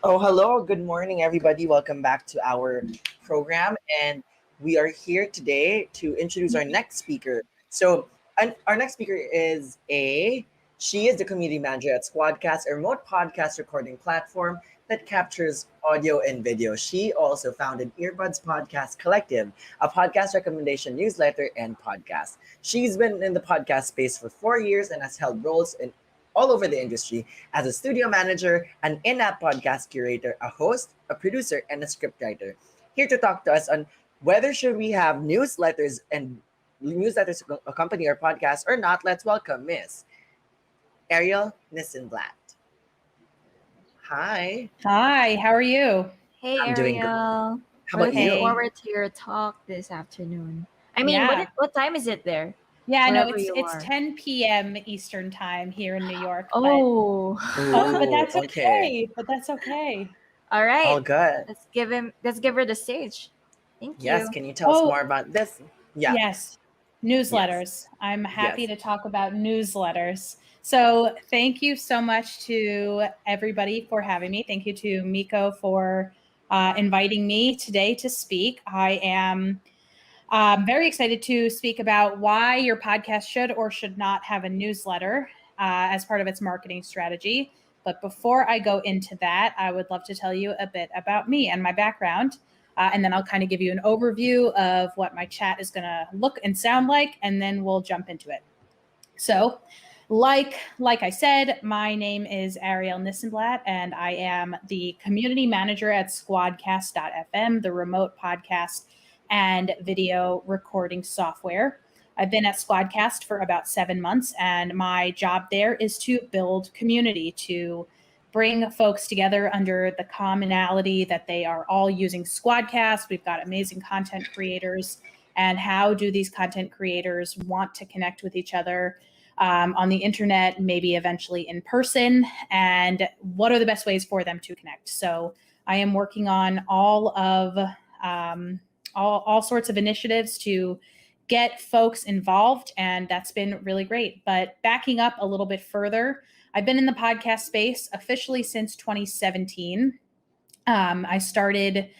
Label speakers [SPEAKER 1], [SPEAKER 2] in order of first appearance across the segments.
[SPEAKER 1] Oh, hello. Good morning, everybody. Welcome back to our program. And we are here today to introduce our next speaker. Our next speaker she is the community manager at SquadCast, a remote podcast recording platform that captures audio and video. She also founded Earbud's Podcast Collective, a podcast recommendation newsletter and podcast. She's been in the podcast space for 4 years and has held roles in all over the industry as a studio manager, an in-app podcast curator, a host, a producer, and a scriptwriter. Here to talk to us on whether should we have newsletters accompany our podcast or not, let's welcome Miss Arielle Nissembatt. Hi,
[SPEAKER 2] Hi, how are you?
[SPEAKER 3] Hey
[SPEAKER 1] I'm doing great.
[SPEAKER 3] Ariel,
[SPEAKER 1] How
[SPEAKER 3] we're
[SPEAKER 1] about
[SPEAKER 3] looking
[SPEAKER 1] you?
[SPEAKER 3] forward to your talk this afternoon. I mean,
[SPEAKER 2] Yeah.
[SPEAKER 3] what time is it there?
[SPEAKER 2] Yeah, no,
[SPEAKER 3] Wherever you
[SPEAKER 2] it's
[SPEAKER 3] are.
[SPEAKER 2] 10 p.m. Eastern time here in New York.
[SPEAKER 3] Oh,
[SPEAKER 2] But
[SPEAKER 1] Ooh,
[SPEAKER 2] that's
[SPEAKER 1] okay.
[SPEAKER 2] okay. But that's okay.
[SPEAKER 3] all
[SPEAKER 1] All
[SPEAKER 3] right.
[SPEAKER 1] good.
[SPEAKER 3] Let's give her the stage. Thank
[SPEAKER 1] Yes,
[SPEAKER 3] you.
[SPEAKER 1] can you tell us
[SPEAKER 2] Oh,
[SPEAKER 1] more about this? Yeah,
[SPEAKER 2] yes.
[SPEAKER 1] yes,
[SPEAKER 2] Newsletters. I'm happy
[SPEAKER 1] yes.
[SPEAKER 2] to talk about newsletters. So thank you so much to everybody for having me. Thank you to Miko for inviting me today to speak. I am very excited to speak about why your podcast should or should not have a newsletter as part of its marketing strategy. But before I go into that, I would love to tell you a bit about me and my background. And then I'll kind of give you an overview of what my chat is going to look and sound like, and then we'll jump into it. So, like I said, my name is Arielle Nissembatt, and I am the community manager at SquadCast.fm, the remote podcast and video recording software. I've been at SquadCast for about 7 months, and my job there is to build community, to bring folks together under the commonality that they are all using SquadCast. We've got amazing content creators, and how do these content creators want to connect with each other on the internet, maybe eventually in person, and what are the best ways for them to connect? So I am working on all sorts of initiatives to get folks involved, and that's been really great. But backing up a little bit further, I've been in the podcast space officially since 2017. I started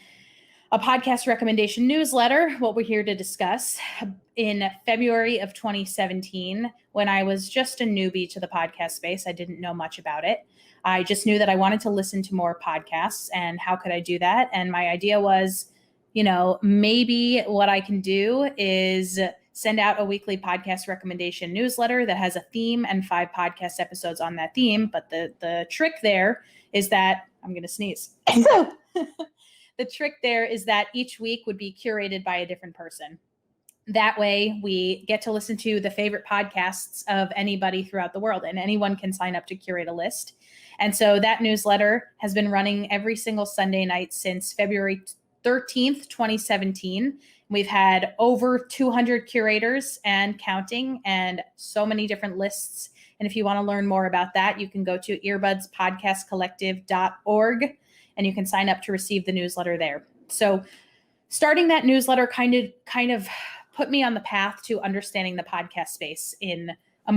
[SPEAKER 2] a podcast recommendation newsletter, what we're here to discuss, in February of 2017, when I was just a newbie to the podcast space. I didn't know much about it. I just knew that I wanted to listen to more podcasts, and how could I do that? And my idea was, maybe what I can do is send out a weekly podcast recommendation newsletter that has a theme and 5 podcast episodes on that theme. But the trick there is that I'm going to sneeze. The trick there is that each week would be curated by a different person. That way we get to listen to the favorite podcasts of anybody throughout the world, and anyone can sign up to curate a list. And so that newsletter has been running every single Sunday night since February 13th, 2017. We've had over 200 curators and counting, and so many different lists. And if you want to learn more about that, you can go to earbudspodcastcollective.org, and you can sign up to receive the newsletter there. So starting that newsletter kind of put me on the path to understanding the podcast space in a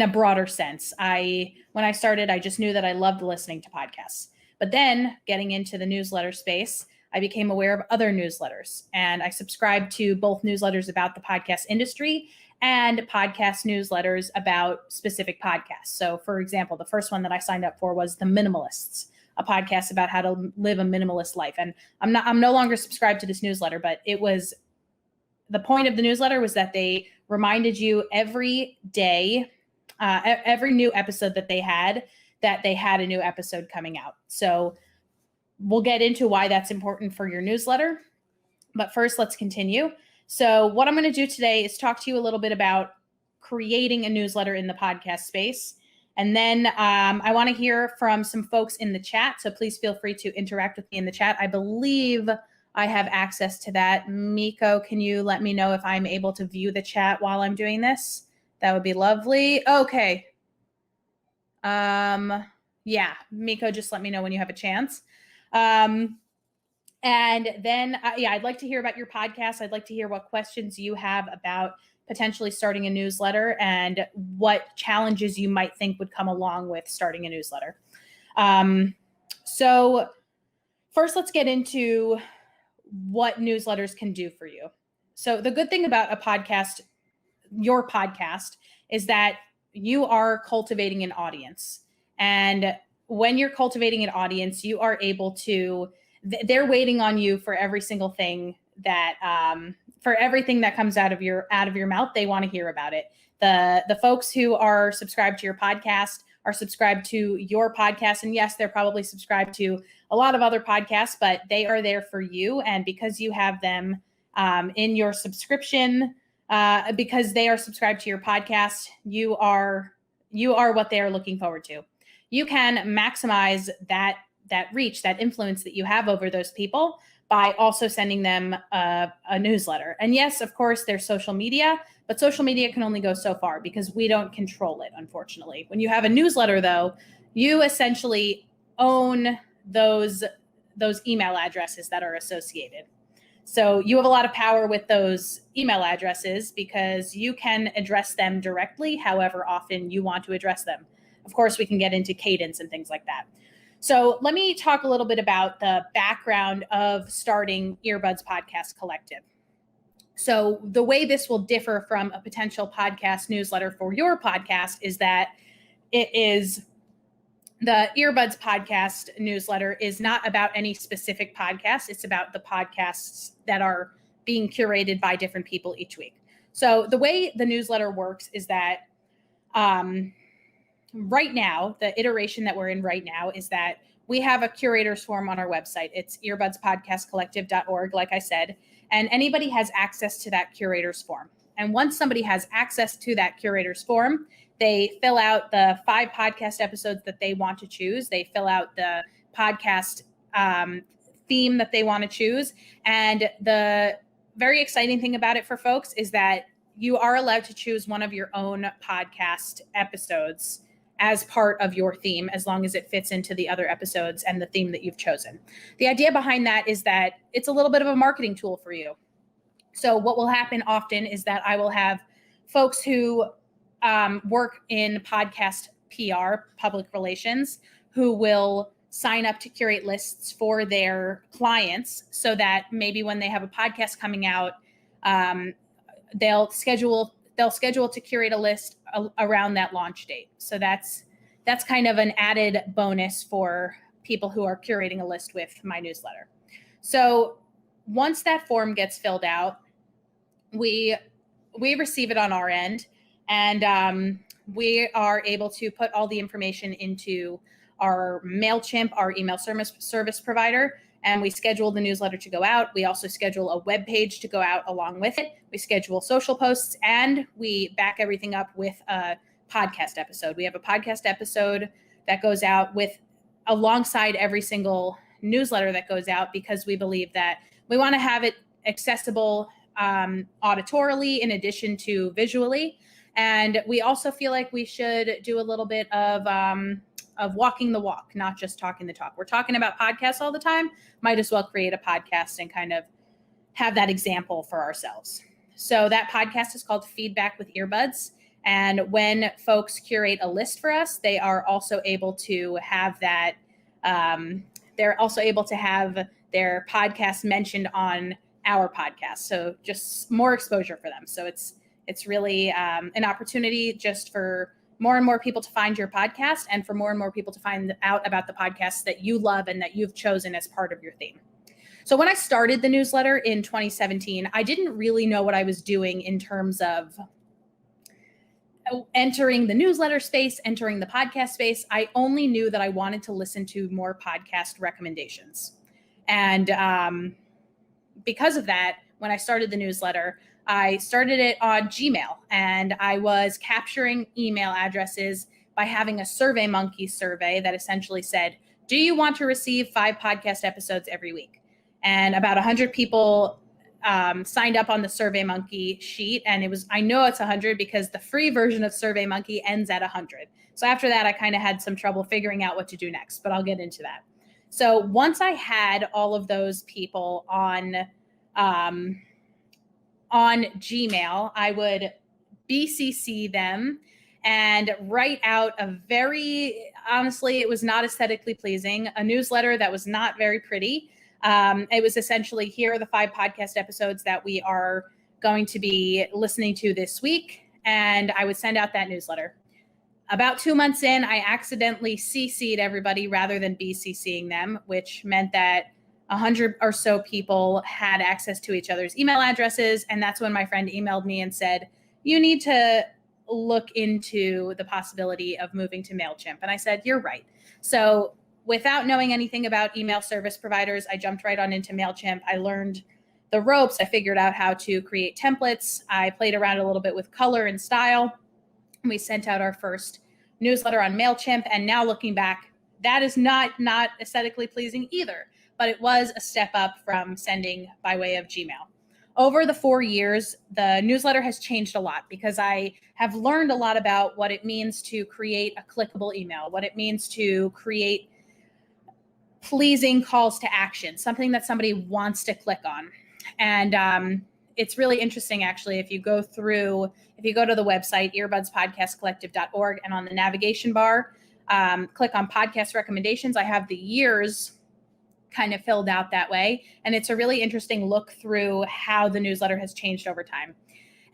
[SPEAKER 2] broader sense. When I started, I just knew that I loved listening to podcasts. But then getting into the newsletter space, I became aware of other newsletters, and I subscribed to both newsletters about the podcast industry and podcast newsletters about specific podcasts. So, for example, the first one that I signed up for was The Minimalists, a podcast about how to live a minimalist life. And I'm no longer subscribed to this newsletter, but it was, the point of the newsletter was that they reminded you every day, every new episode that they had a new episode coming out. So we'll get into why that's important for your newsletter. But first, let's continue. So what I'm going to do today is talk to you a little bit about creating a newsletter in the podcast space. And then I want to hear from some folks in the chat. So please feel free to interact with me in the chat. I believe I have access to that. Miko, can you let me know if I'm able to view the chat while I'm doing this? That would be lovely. Okay. Yeah, Miko, just let me know when you have a chance. And then, I'd like to hear about your podcast. I'd like to hear what questions you have about potentially starting a newsletter and what challenges you might think would come along with starting a newsletter. So first, let's get into what newsletters can do for you. So the good thing about a podcast, your podcast, is that you are cultivating an audience. And when you're cultivating an audience, you are able to, they're waiting on you for every single thing that, for everything that comes out of your mouth. They want to hear about it. The folks who are subscribed to your podcast are subscribed to your podcast. And yes, they're probably subscribed to a lot of other podcasts, but they are there for you. And because you have them in your subscription, because they are subscribed to your podcast, you are what they are looking forward to. You can maximize that reach, that influence that you have over those people by also sending them a newsletter. And yes, of course, there's social media, but social media can only go so far because we don't control it, unfortunately. When you have a newsletter, though, you essentially own those email addresses that are associated. So you have a lot of power with those email addresses because you can address them directly however often you want to address them. Of course, we can get into cadence and things like that. So let me talk a little bit about the background of starting Earbud's Podcast Collective. So the way this will differ from a potential podcast newsletter for your podcast is that it is the Earbuds podcast newsletter is not about any specific podcast. It's about the podcasts that are being curated by different people each week. So the way the newsletter works is that right now, the iteration that we're in right now is that we have a curator's form on our website. It's earbudspodcastcollective.org, like I said, and anybody has access to that curator's form. And once somebody has access to that curator's form, they fill out the 5 podcast episodes that they want to choose. They fill out the podcast theme that they want to choose. And the very exciting thing about it for folks is that you are allowed to choose one of your own podcast episodes as part of your theme, as long as it fits into the other episodes and the theme that you've chosen. The idea behind that is that it's a little bit of a marketing tool for you. So what will happen often is that I will have folks who work in podcast PR, public relations, who will sign up to curate lists for their clients so that maybe when they have a podcast coming out, they'll schedule to curate a list around that launch date. So that's kind of an added bonus for people who are curating a list with my newsletter. So once that form gets filled out, we receive it on our end, and we are able to put all the information into our MailChimp, our email service provider, and we schedule the newsletter to go out. We also schedule a web page to go out along with it. We schedule social posts, and we back everything up with a podcast episode. We have a podcast episode that goes out alongside every single newsletter that goes out, because we believe that we want to have it accessible auditorily in addition to visually. And we also feel like we should do a little bit of walking the walk, not just talking the talk. We're talking about podcasts all the time. Might as well create a podcast and kind of have that example for ourselves. So that podcast is called Feedback with Earbuds. And when folks curate a list for us, they are also able to have that. They're also able to have their podcast mentioned on our podcast. So just more exposure for them. So it's really an opportunity just for more and more people to find your podcast, and for more and more people to find out about the podcasts that you love and that you've chosen as part of your theme. So when I started the newsletter in 2017, I didn't really know what I was doing in terms of entering the newsletter space, entering the podcast space. I only knew that I wanted to listen to more podcast recommendations. And because of that, when I started the newsletter, I started it on Gmail, and I was capturing email addresses by having a SurveyMonkey survey that essentially said, do you want to receive 5 podcast episodes every week? And about 100 people signed up on the SurveyMonkey sheet. And I know it's 100 because the free version of SurveyMonkey ends at 100. So after that, I kind of had some trouble figuring out what to do next, but I'll get into that. So once I had all of those people on Gmail, I would BCC them and write out honestly, it was not aesthetically pleasing. A newsletter that was not very pretty. It was essentially, here are the 5 podcast episodes that we are going to be listening to this week. And I would send out that newsletter. About 2 months in, I accidentally CC'd everybody rather than BCCing them, which meant that 100 or so people had access to each other's email addresses. And that's when my friend emailed me and said, you need to look into the possibility of moving to MailChimp. And I said, you're right. So without knowing anything about email service providers, I jumped right on into MailChimp. I learned the ropes. I figured out how to create templates. I played around a little bit with color and style. We sent out our first newsletter on MailChimp. And now looking back, that is not aesthetically pleasing either, but it was a step up from sending by way of Gmail. Over the 4 years, the newsletter has changed a lot because I have learned a lot about what it means to create a clickable email, what it means to create pleasing calls to action, something that somebody wants to click on. And it's really interesting, actually, if you go to the website, earbudspodcastcollective.org, and on the navigation bar, click on podcast recommendations. I have the years kind of filled out that way. And it's a really interesting look through how the newsletter has changed over time.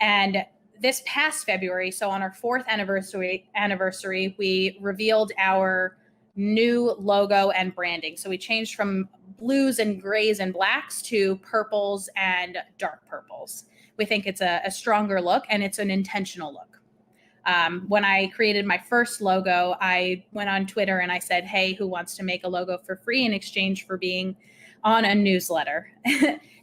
[SPEAKER 2] And this past February, so on our 4th anniversary, we revealed our new logo and branding. So we changed from blues and grays and blacks to purples and dark purples. We think it's a stronger look, and it's an intentional look. When I created my first logo, I went on Twitter and I said, hey, who wants to make a logo for free in exchange for being on a newsletter?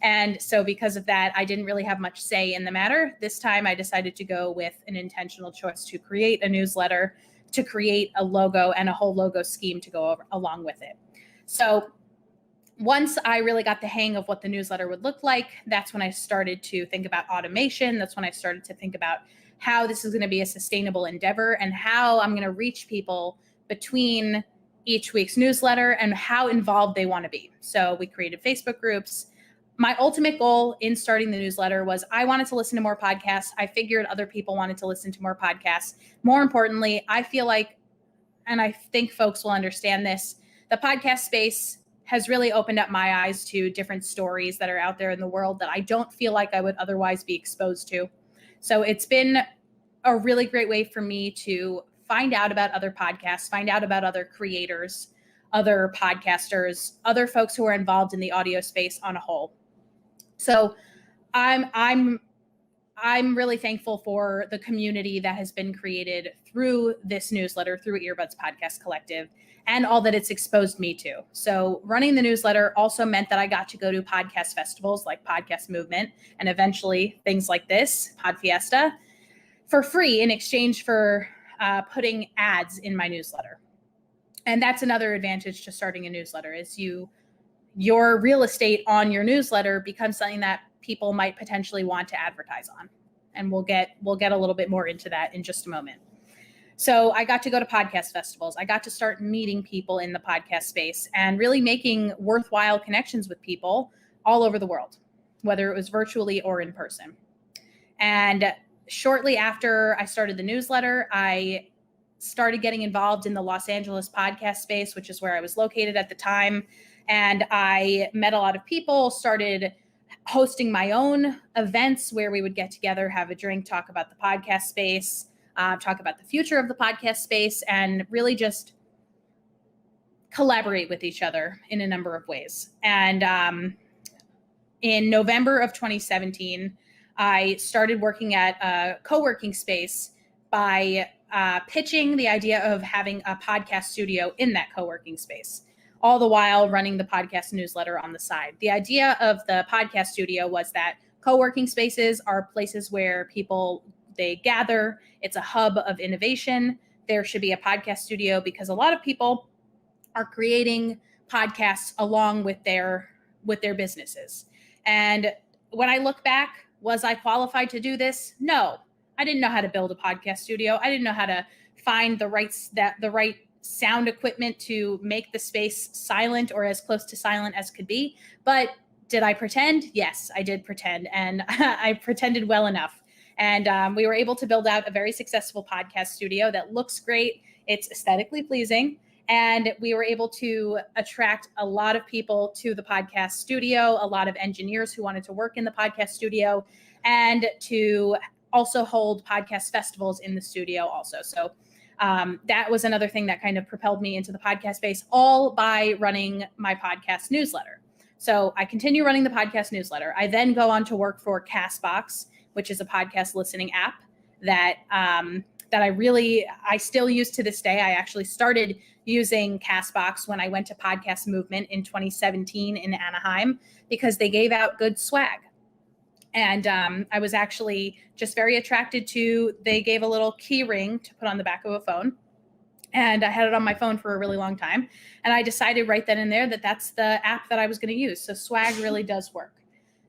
[SPEAKER 2] And so because of that, I didn't really have much say in the matter. This time I decided to go with an intentional choice to create a newsletter, to create a logo and a whole logo scheme to go along with it. So once I really got the hang of what the newsletter would look like, that's when I started to think about automation. That's when I started to think about how this is going to be a sustainable endeavor and how I'm going to reach people between each week's newsletter and how involved they want to be. So we created Facebook groups. My ultimate goal in starting the newsletter was I wanted to listen to more podcasts. I figured other people wanted to listen to more podcasts. More importantly, I feel like, and I think folks will understand this, the podcast space has really opened up my eyes to different stories that are out there in the world that I don't feel like I would otherwise be exposed to. So it's been a really great way for me to find out about other podcasts, find out about other creators, other podcasters, other folks who are involved in the audio space on a whole. So I'm really thankful for the community that has been created through this newsletter, through Earbud's Podcast Collective, and all that it's exposed me to. So running the newsletter also meant that I got to go to podcast festivals like Podcast Movement and eventually things like this, Podfiesta, for free in exchange for putting ads in my newsletter. And that's another advantage to starting a newsletter is your real estate on your newsletter becomes something that people might potentially want to advertise on. And we'll get a little bit more into that in just a moment. So I got to go to podcast festivals. I got to start meeting people in the podcast space and really making worthwhile connections with people all over the world, whether it was virtually or in person. And shortly after I started the newsletter, I started getting involved in the Los Angeles podcast space, which is where I was located at the time. And I met a lot of people, started hosting my own events where we would get together, have a drink, talk about the podcast space, talk about the future of the podcast space, and really just collaborate with each other in a number of ways. And in November of 2017, I started working at a co-working space by pitching the idea of having a podcast studio in that co-working space, all the while running the podcast newsletter on the side. The idea of the podcast studio was that co-working spaces are places where people, they gather. It's a hub of innovation. There should be a podcast studio because a lot of people are creating podcasts along with their businesses. And when I look back, was I qualified to do this? No, I didn't know how to build a podcast studio. I didn't know how to find the right sound equipment to make the space silent or as close to silent as could be. But did I pretend? Yes, I did pretend. And I pretended well enough. And we were able to build out a very successful podcast studio that looks great. It's aesthetically pleasing. And we were able to attract a lot of people to the podcast studio, a lot of engineers who wanted to work in the podcast studio, and to also hold podcast festivals in the studio also. So that was another thing that kind of propelled me into the podcast space, all by running my podcast newsletter. So I continue running the podcast newsletter. I then go on to work for Castbox, which is a podcast listening app that I still use to this day. I actually started using Castbox when I went to Podcast Movement in 2017 in Anaheim because they gave out good swag. And I was actually just very attracted to, they gave a little key ring to put on the back of a phone. And I had it on my phone for a really long time. And I decided right then and there that that's the app that I was going to use. So swag really does work.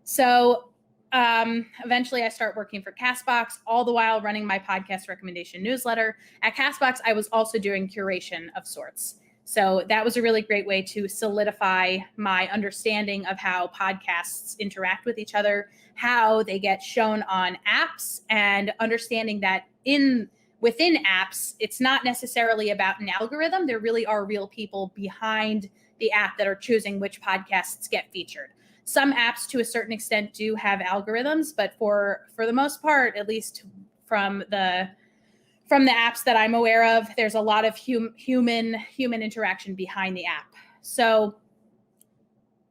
[SPEAKER 2] So eventually I start working for Castbox, all the while running my podcast recommendation newsletter. At Castbox, I was also doing curation of sorts. So that was a really great way to solidify my understanding of how podcasts interact with each other, how they get shown on apps, and understanding that within apps, it's not necessarily about an algorithm. There really are real people behind the app that are choosing which podcasts get featured. Some apps, to a certain extent, do have algorithms, but for the most part, at least from the apps that I'm aware of, there's a lot of human interaction behind the app. So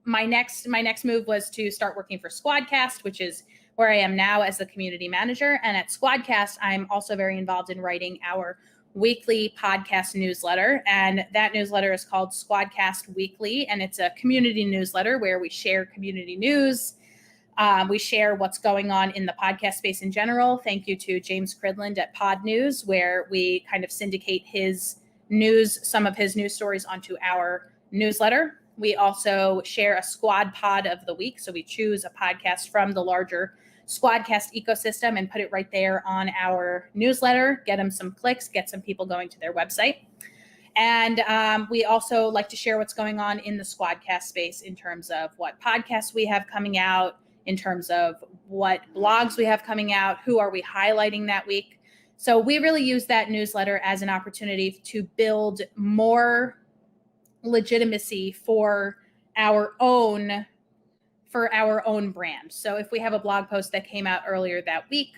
[SPEAKER 2] my next move was to start working for SquadCast, which is where I am now as the community manager. And at SquadCast, I'm also very involved in writing our weekly podcast newsletter. And that newsletter is called SquadCast Weekly. And it's a community newsletter where we share community news. We share what's going on in the podcast space in general. Thank you to James Cridland at Pod News, where we kind of syndicate some of his news stories onto our newsletter. We also share a squad pod of the week. So we choose a podcast from the larger SquadCast ecosystem and put it right there on our newsletter, get them some clicks, get some people going to their website. And we also like to share what's going on in the SquadCast space in terms of what podcasts we have coming out, in terms of what blogs we have coming out, who are we highlighting that week. So we really use that newsletter as an opportunity to build more legitimacy for our own brand. So if we have a blog post that came out earlier that week,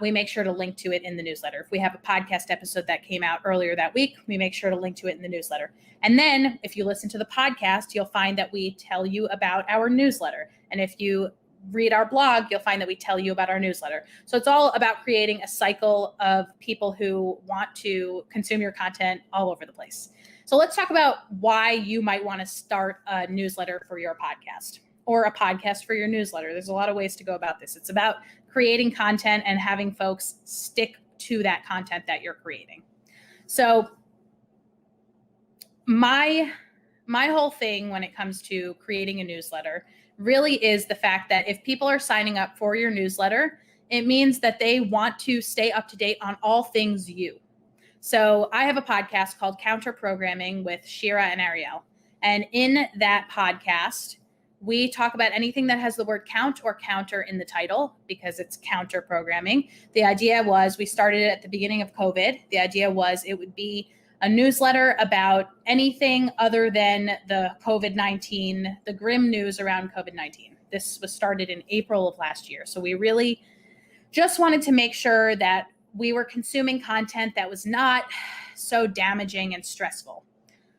[SPEAKER 2] we make sure to link to it in the newsletter. If we have a podcast episode that came out earlier that week, we make sure to link to it in the newsletter. And then if you listen to the podcast, you'll find that we tell you about our newsletter. And if you read our blog, you'll find that we tell you about our newsletter. So it's all about creating a cycle of people who want to consume your content all over the place. So let's talk about why you might want to start a newsletter for your podcast or a podcast for your newsletter. There's a lot of ways to go about this. It's about creating content and having folks stick to that content that you're creating. So my whole thing when it comes to creating a newsletter really is the fact that if people are signing up for your newsletter, it means that they want to stay up to date on all things you. So I have a podcast called Counter Programming with Shira and Arielle. And in that podcast, we talk about anything that has the word count or counter in the title because it's counter programming. The idea was we started it at the beginning of COVID. The idea was it would be a newsletter about anything other than the COVID-19, the grim news around COVID-19. This was started in April of last year. So we really just wanted to make sure that we were consuming content that was not so damaging and stressful.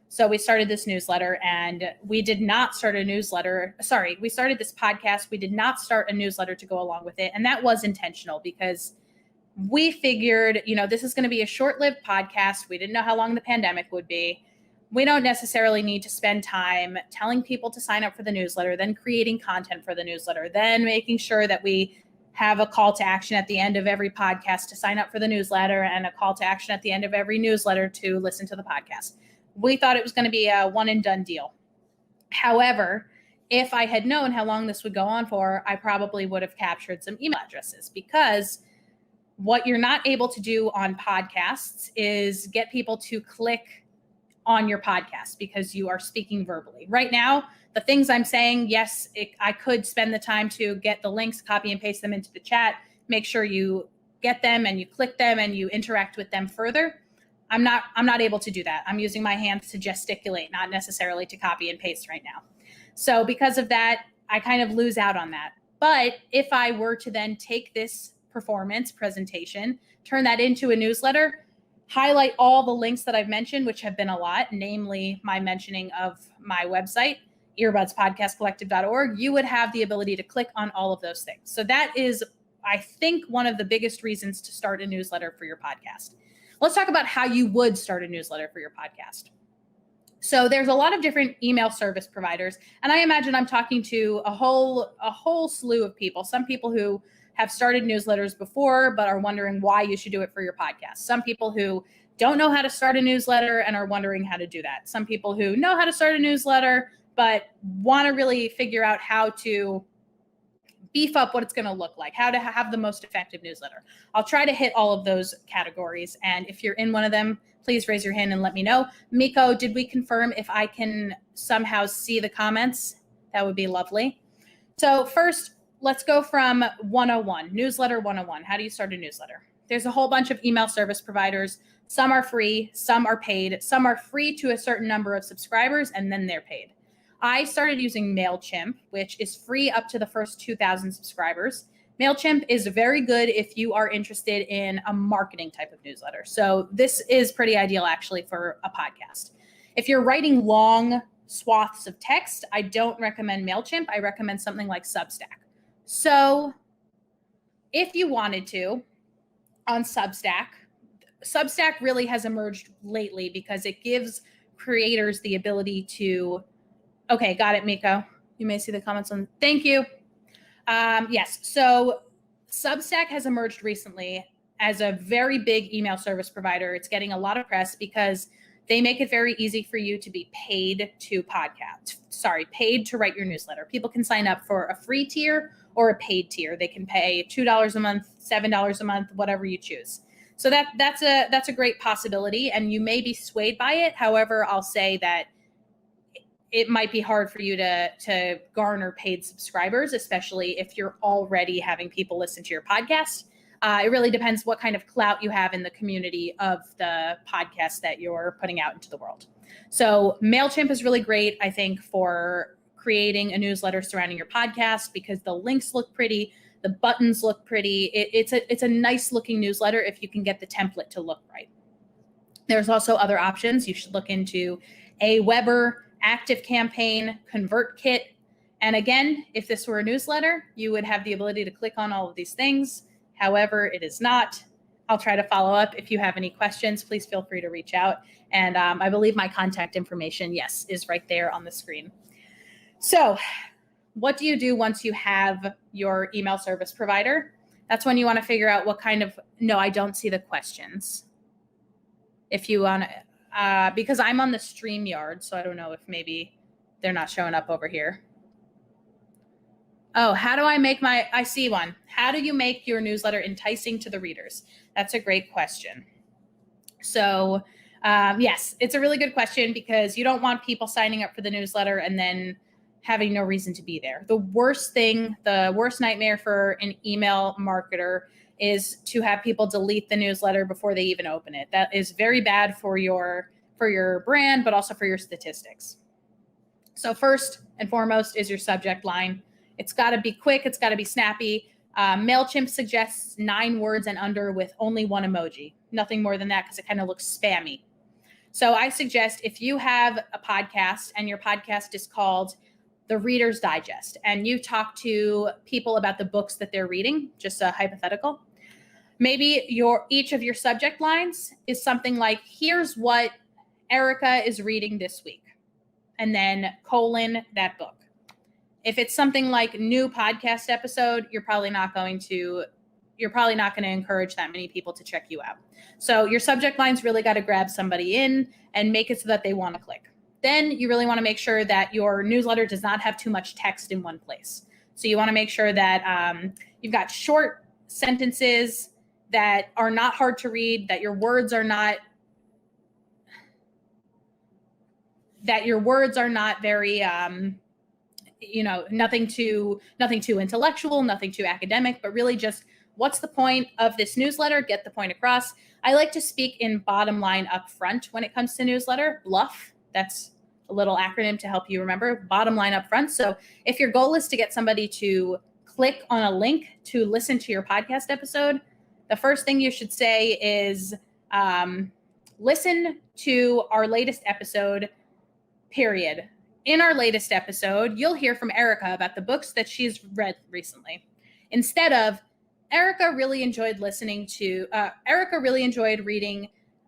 [SPEAKER 2] So we started this newsletter and we did not start a newsletter. Sorry, we started this podcast. We did not start a newsletter to go along with it. And that was intentional because we figured, this is going to be a short-lived podcast. We didn't know how long the pandemic would be. We don't necessarily need to spend time telling people to sign up for the newsletter, then creating content for the newsletter, then making sure that we have a call to action at the end of every podcast to sign up for the newsletter and a call to action at the end of every newsletter to listen to the podcast. We thought it was going to be a one and done deal. However, if I had known how long this would go on for, I probably would have captured some email addresses because what you're not able to do on podcasts is get people to click on your podcast because you are speaking verbally. Right now, the things I'm saying, yes, I could spend the time to get the links, copy and paste them into the chat, make sure you get them and you click them and you interact with them further. I'm not able to do that. I'm using my hands to gesticulate, not necessarily to copy and paste right now. So because of that, I kind of lose out on that. But if I were to then take this performance presentation, turn that into a newsletter, highlight all the links that I've mentioned, which have been a lot, namely my mentioning of my website, earbudspodcastcollective.org, you would have the ability to click on all of those things. So that is, I think, one of the biggest reasons to start a newsletter for your podcast. Let's talk about how you would start a newsletter for your podcast. So there's a lot of different email service providers, and I imagine I'm talking to a whole slew of people. Some people who have started newsletters before but are wondering why you should do it for your podcast. Some people who don't know how to start a newsletter and are wondering how to do that. Some people who know how to start a newsletter but want to really figure out how to beef up what it's going to look like, how to have the most effective newsletter. I'll try to hit all of those categories. And if you're in one of them, please raise your hand and let me know. Miko, did we confirm if I can somehow see the comments? That would be lovely. So first, let's go from 101, newsletter 101. How do you start a newsletter? There's a whole bunch of email service providers. Some are free, some are paid. Some are free to a certain number of subscribers, and then they're paid. I started using MailChimp, which is free up to the first 2,000 subscribers. MailChimp is very good if you are interested in a marketing type of newsletter. So this is pretty ideal actually for a podcast. If you're writing long swaths of text, I don't recommend MailChimp. I recommend something like Substack. So if you wanted to, on Substack really has emerged lately because it gives creators the ability to, okay, got it, Miko. You may see the comments on, thank you. Yes, so Substack has emerged recently as a very big email service provider. It's getting a lot of press because they make it very easy for you to be paid to paid to write your newsletter. People can sign up for a free tier or a paid tier. They can pay $2 a month, $7 a month, whatever you choose. So that's a great possibility, and you may be swayed by it. However, I'll say that it might be hard for you to garner paid subscribers, especially if you're already having people listen to your podcast. It really depends what kind of clout you have in the community of the podcast that you're putting out into the world. So MailChimp is really great, I think, for creating a newsletter surrounding your podcast because the links look pretty, the buttons look pretty. It's a nice looking newsletter if you can get the template to look right. There's also other options. You should look into Aweber, ActiveCampaign, ConvertKit. And again, if this were a newsletter, you would have the ability to click on all of these things. However, it is not. I'll try to follow up. If you have any questions, please feel free to reach out. And I believe my contact information, yes, is right there on the screen. So what do you do once you have your email service provider? That's when you want to figure out what kind of, no, I don't see the questions. If you want to, because I'm on the StreamYard, so I don't know if maybe they're not showing up over here. Oh, how do I make I see one. How do you make your newsletter enticing to the readers? That's a great question. So yes, it's a really good question because you don't want people signing up for the newsletter and then having no reason to be there. The worst nightmare for an email marketer is to have people delete the newsletter before they even open it. That is very bad for your brand, but also for your statistics. So first and foremost is your subject line. It's got to be quick. It's got to be snappy. MailChimp suggests 9 words and under with only 1 emoji. Nothing more than that because it kind of looks spammy. So I suggest if you have a podcast and your podcast is called The Reader's Digest and you talk to people about the books that they're reading, just a hypothetical, maybe each of your subject lines is something like, here's what Erica is reading this week, and then : that book. If it's something like new podcast episode, you're probably not going to encourage that many people to check you out. So your subject line's really got to grab somebody in and make it so that they want to click. Then you really want to make sure that your newsletter does not have too much text in one place. So you want to make sure that you've got short sentences that are not hard to read, that your words are not very nothing too intellectual, nothing too academic, but really just what's the point of this newsletter? Get the point across. I like to speak in bottom line up front when it comes to newsletter. BLUF, that's a little acronym to help you remember, bottom line up front. So if your goal is to get somebody to click on a link to listen to your podcast episode, the first thing you should say is listen to our latest episode, period. In our latest episode, you'll hear from Erica about the books that she's read recently. Instead of, Erica really enjoyed reading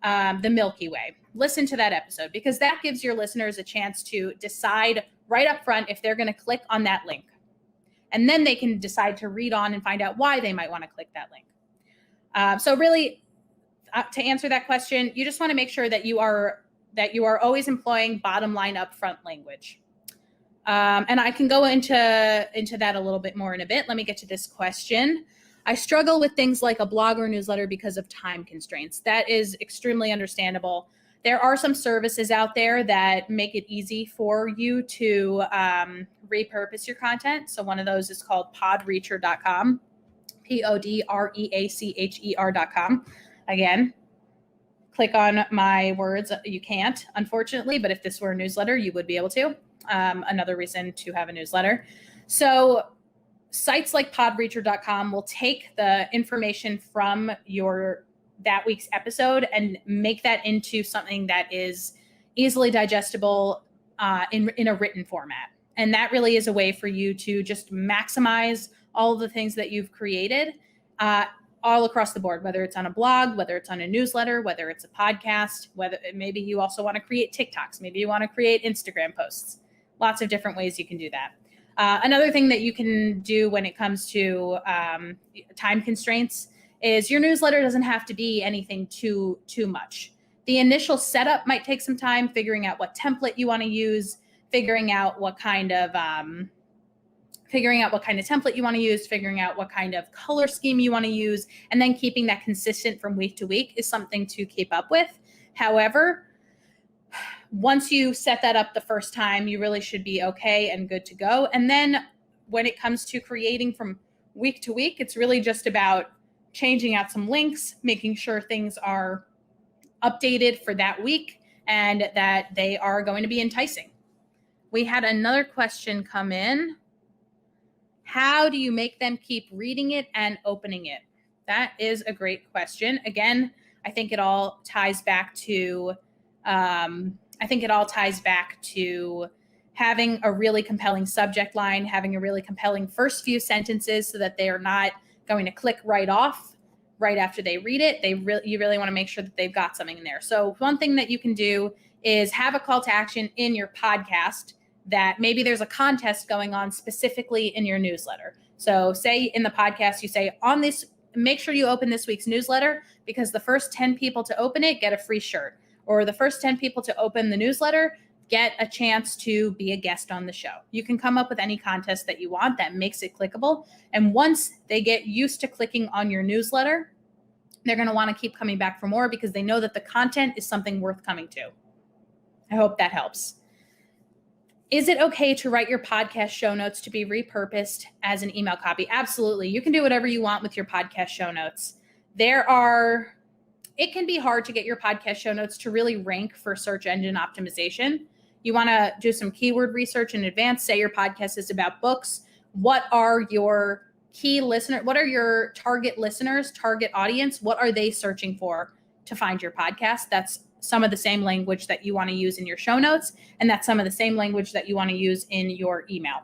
[SPEAKER 2] The Milky Way. Listen to that episode, because that gives your listeners a chance to decide right up front if they're going to click on that link. And then they can decide to read on and find out why they might want to click that link. So really, to answer that question, you just want to make sure that you are always employing bottom line upfront language. And I can go into that a little bit more in a bit. Let me get to this question. I struggle with things like a blog or newsletter because of time constraints. That is extremely understandable. There are some services out there that make it easy for you to repurpose your content. So one of those is called podreacher.com, podreacher.com. Again, click on my words. You can't, unfortunately, but if this were a newsletter, you would be able to. Another reason to have a newsletter. So sites like podreacher.com will take the information from that week's episode and make that into something that is easily digestible in a written format. And that really is a way for you to just maximize all of the things that you've created all across the board, whether it's on a blog, whether it's on a newsletter, whether it's a podcast, whether maybe you also want to create TikToks, maybe you want to create Instagram posts. Lots of different ways you can do that. Another thing that you can do when it comes to time constraints is your newsletter doesn't have to be anything too much. The initial setup might take some time, figuring out what template you want to use, figuring out what kind of template you want to use, figuring out what kind of color scheme you want to use, and then keeping that consistent from week to week is something to keep up with. However, once you set that up the first time, you really should be okay and good to go. And then when it comes to creating from week to week, it's really just about changing out some links, making sure things are updated for that week and that they are going to be enticing. We had another question come in. How do you make them keep reading it and opening it? That is a great question. Again, I think it all ties back to having a really compelling subject line, having a really compelling first few sentences so that they are not going to click right off right after they read it. You really want to make sure that they've got something in there. So one thing that you can do is have a call to action in your podcast that maybe there's a contest going on specifically in your newsletter. So say in the podcast, you say on this, make sure you open this week's newsletter because the first 10 people to open it get a free shirt, or the first 10 people to open the newsletter get a chance to be a guest on the show. You can come up with any contest that you want that makes it clickable. And once they get used to clicking on your newsletter, they're going to want to keep coming back for more because they know that the content is something worth coming to. I hope that helps. Is it okay to write your podcast show notes to be repurposed as an email copy? Absolutely. You can do whatever you want with your podcast show notes. It can be hard to get your podcast show notes to really rank for search engine optimization. You want to do some keyword research in advance. Say your podcast is about books. What are your key listeners? What are your target listeners, target audience? What are they searching for to find your podcast? That's some of the same language that you want to use in your show notes, and that's some of the same language that you want to use in your email.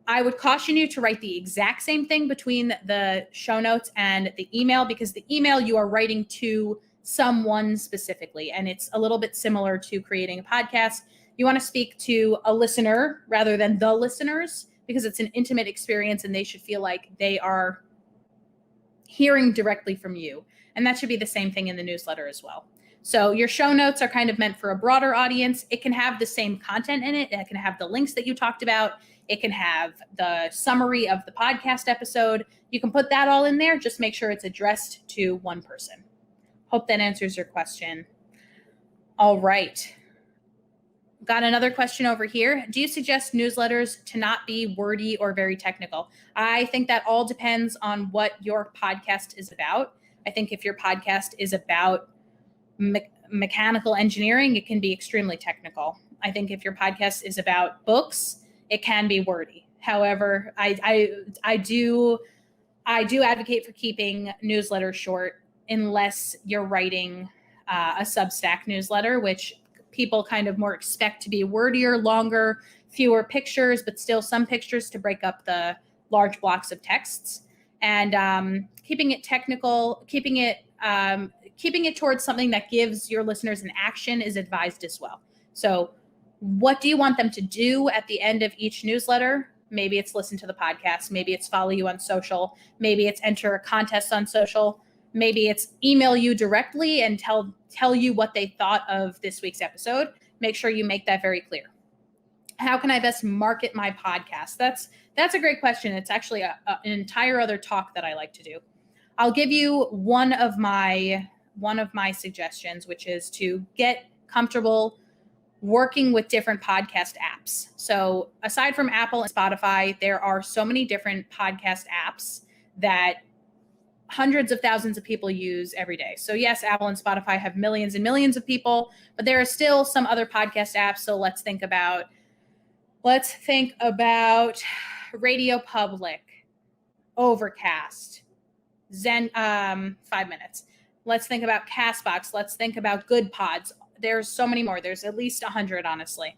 [SPEAKER 2] I would caution you to write the exact same thing between the show notes and the email, because the email you are writing to someone specifically, and it's a little bit similar to creating a podcast. You want to speak to a listener rather than the listeners, because it's an intimate experience and they should feel like they are hearing directly from you. And that should be the same thing in the newsletter as well. So your show notes are kind of meant for a broader audience. It can have the same content in it. It can have the links that you talked about. It can have the summary of the podcast episode. You can put that all in there. Just make sure it's addressed to one person. Hope that answers your question. All right. got another question over here. Do you suggest newsletters to not be wordy or very technical? I think that all depends on what your podcast is about. I think if your podcast is about mechanical engineering, it can be extremely technical. I think if your podcast is about books, it can be wordy. However, I do advocate for keeping newsletters short unless you're writing a Substack newsletter, which people kind of more expect to be wordier, longer, fewer pictures, but still some pictures to break up the large blocks of texts. And keeping it technical, keeping it towards something that gives your listeners an action is advised as well. So what do you want them to do at the end of each newsletter? Maybe it's listen to the podcast. Maybe it's follow you on social. Maybe it's enter a contest on social. Maybe it's email you directly and tell you what they thought of this week's episode. Make sure you make that very clear. How can I best market my podcast? That's a great question. It's actually an entire other talk that I like to do. I'll give you one of my suggestions, which is to get comfortable working with different podcast apps. So aside from Apple and Spotify, there are so many different podcast apps that hundreds of thousands of people use every day. So yes, Apple and Spotify have millions and millions of people, but there are still some other podcast apps. So let's think about Radio Public, Overcast, Zen, 5 minutes. Let's think about Castbox. Let's think about Good Pods. There's so many more. There's at least 100, honestly.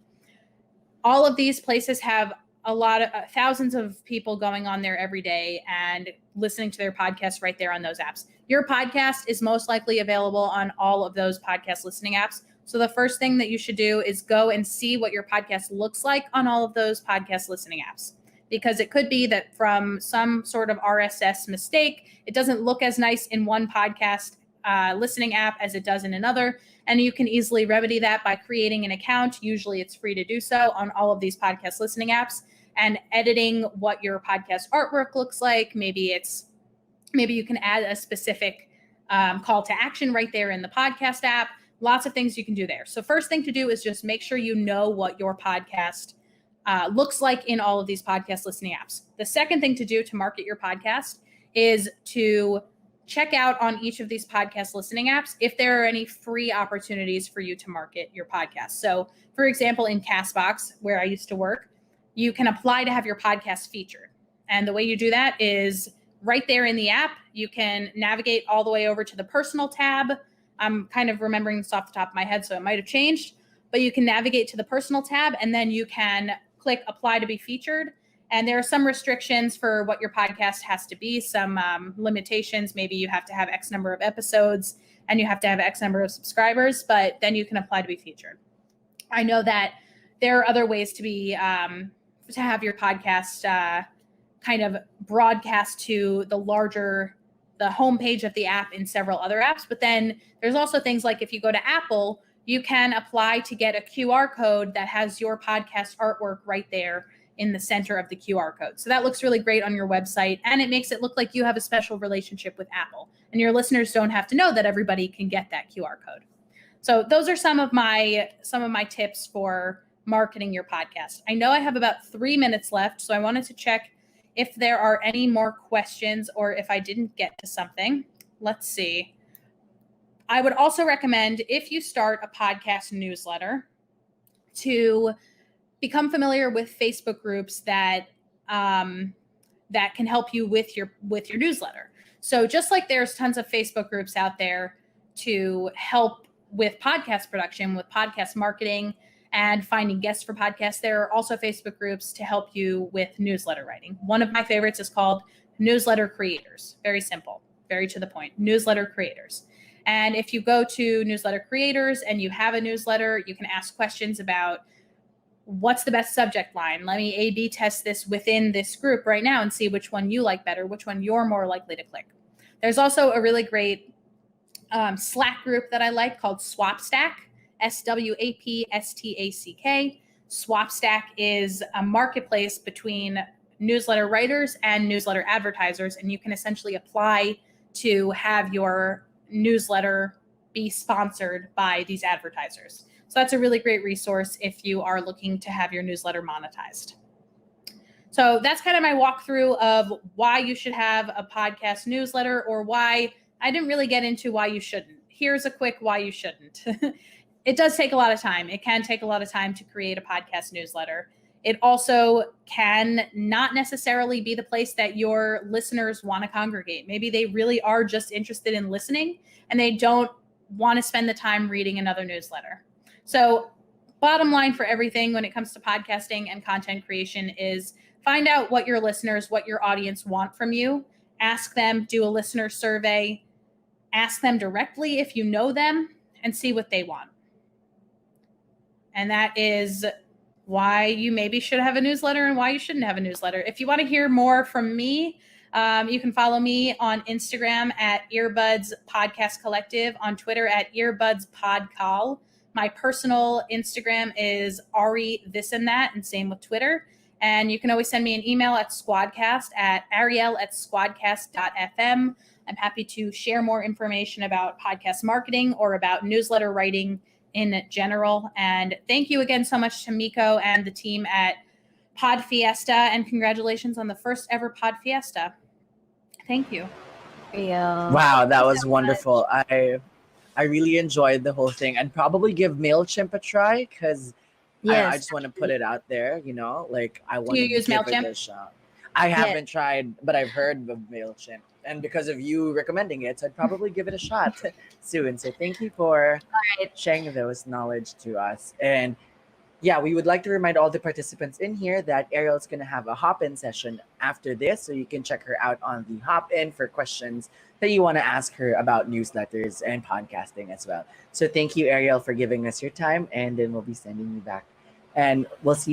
[SPEAKER 2] All of these places have a lot of thousands of people going on there every day and listening to their podcasts right there on those apps. Your podcast is most likely available on all of those podcast listening apps. So the first thing that you should do is go and see what your podcast looks like on all of those podcast listening apps, because it could be that from some sort of RSS mistake, it doesn't look as nice in one podcast listening app as it does in another. And you can easily remedy that by creating an account. Usually it's free to do so on all of these podcast listening apps, and editing what your podcast artwork looks like. Maybe you can add a specific call to action right there in the podcast app. Lots of things you can do there. So first thing to do is just make sure you know what your podcast looks like in all of these podcast listening apps. The second thing to do to market your podcast is to check out on each of these podcast listening apps if there are any free opportunities for you to market your podcast. So for example, in Castbox, where I used to work, you can apply to have your podcast featured. And the way you do that is right there in the app. You can navigate all the way over to the personal tab. I'm kind of remembering this off the top of my head, so it might have changed, but you can navigate to the personal tab and then you can click apply to be featured. And there are some restrictions for what your podcast has to be, some limitations. Maybe you have to have X number of episodes and you have to have X number of subscribers, but then you can apply to be featured. I know that there are other ways to have your podcast kind of broadcast to the homepage of the app in several other apps. But then there's also things like if you go to Apple, you can apply to get a QR code that has your podcast artwork right there in the center of the QR code. So that looks really great on your website, and it makes it look like you have a special relationship with Apple, and your listeners don't have to know that everybody can get that QR code. So those are some of my tips for marketing your podcast. I know I have about 3 minutes left, so I wanted to check if there are any more questions or if I didn't get to something. Let's see. I would also recommend, if you start a podcast newsletter, to become familiar with Facebook groups that can help you with your newsletter. So just like there's tons of Facebook groups out there to help with podcast production, with podcast marketing, and finding guests for podcasts, there are also Facebook groups to help you with newsletter writing. One of my favorites is called Newsletter Creators. Very simple, very to the point. Newsletter Creators. And if you go to Newsletter Creators and you have a newsletter, you can ask questions about what's the best subject line. Let me A/B test this within this group right now and see which one you like better, which one you're more likely to click. There's also a really great Slack group that I like called Swapstack, SWAPSTACK. Swapstack is a marketplace between newsletter writers and newsletter advertisers, and you can essentially apply to have your newsletter be sponsored by these advertisers. So that's a really great resource if you are looking to have your newsletter monetized. So that's kind of my walkthrough of why you should have a podcast newsletter, or why I didn't really get into why you shouldn't. Here's a quick why you shouldn't. It does take a lot of time. It can take a lot of time to create a podcast newsletter. It also can not necessarily be the place that your listeners want to congregate. Maybe they really are just interested in listening and they don't want to spend the time reading another newsletter. So bottom line for everything when it comes to podcasting and content creation is find out what your listeners, what your audience want from you. Ask them, do a listener survey, ask them directly if you know them, and see what they want. And that is why you maybe should have a newsletter and why you shouldn't have a newsletter. If you want to hear more from me, you can follow me on Instagram at Earbuds Podcast Collective, on Twitter at Earbuds Podcall. My personal Instagram is Ari this and that, and same with Twitter. And you can always send me an email at SquadCast at Arielle@squadcast.fm. I'm happy to share more information about podcast marketing or about newsletter writing in general. And thank you again so much to Miko and the team at Podfiesta, and congratulations on the first ever Podfiesta. Thank you.
[SPEAKER 3] Arielle.
[SPEAKER 1] Wow, that was
[SPEAKER 3] so
[SPEAKER 1] wonderful. I really enjoyed the whole thing, and probably give MailChimp a try, because I
[SPEAKER 3] Yes.
[SPEAKER 1] just want to put it out there, like I want
[SPEAKER 2] you
[SPEAKER 1] to
[SPEAKER 2] use
[SPEAKER 1] give it
[SPEAKER 2] MailChimp?
[SPEAKER 1] a shot. I haven't tried, but I've heard of MailChimp. And because of you recommending it, so I'd probably give it a shot soon. So thank you for
[SPEAKER 3] Right.
[SPEAKER 1] sharing those knowledge to us. And yeah, we would like to remind all the participants in here that Arielle's going to have a hop-in session after this. So you can check her out on the hop-in for questions that you want to ask her about newsletters and podcasting as well. So thank you, Arielle, for giving us your time. And then we'll be sending you back. And we'll see